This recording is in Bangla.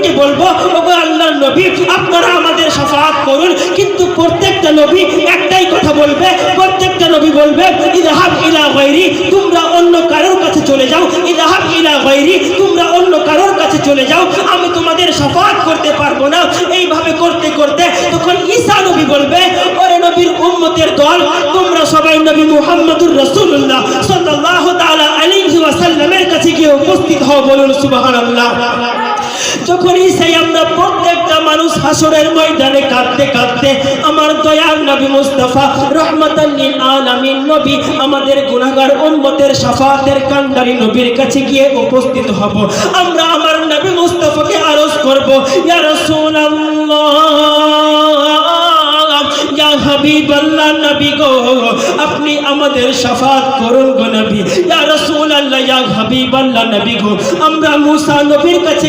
নবীকে বলবো, ওগো আল্লাহর নবী আপনারা আমাদের শাফাআত করুন। কিন্তু প্রত্যেকটা নবী একটাই কথা বলবে, প্রত্যেকটা নবী বলবে ইযহাব ইলা গায়রি, তোমরা অন্য কারোর কাছে চলে যাও। ইযহাব ইলা গায়রি, তোমরা অন্য কারোর কাছে চলে যাও, আমি তোমাদের শাফাআত করতে পারবো না। এইভাবে করতে করতে তখন ঈসা নবী বলবে, ওরে নবীর উম্মতের দল, তোমরা সবাই নবী মুহাম্মদুর রাসূলুল্লাহ সাল্লাল্লাহু তাআলা আলাইহি ওয়াসাল্লামের কাছে গিয়ে উপস্থিত হও, বলুন সুবহানাল্লাহ। যখন ঈসাই আমরা প্রত্যেকটা মানুষ হাসরের ময়দানে কাঁদতে কাঁদতে আমার দয়ার নবী মুস্তাফা রহমাতাল লিল আলামিন নবী আমাদের গুনাহগার উম্মতের শাফাআতের কান্ডারি নবীর কাছে গিয়ে উপস্থিত হব, আমরা আমার নবী মুস্তাফাকে আরজ করব, ইয়া রাসূলুল্লাহ, ইয়া হাবিবাল্লাহ, নবী গো আপনি আমাদের শাফাআত করুন গো নবী। ইয়া রাসূলুল্লাহ, ইয়া হাবিবাল্লাহ, নবী গো আমরা মুসা নবীর কাছে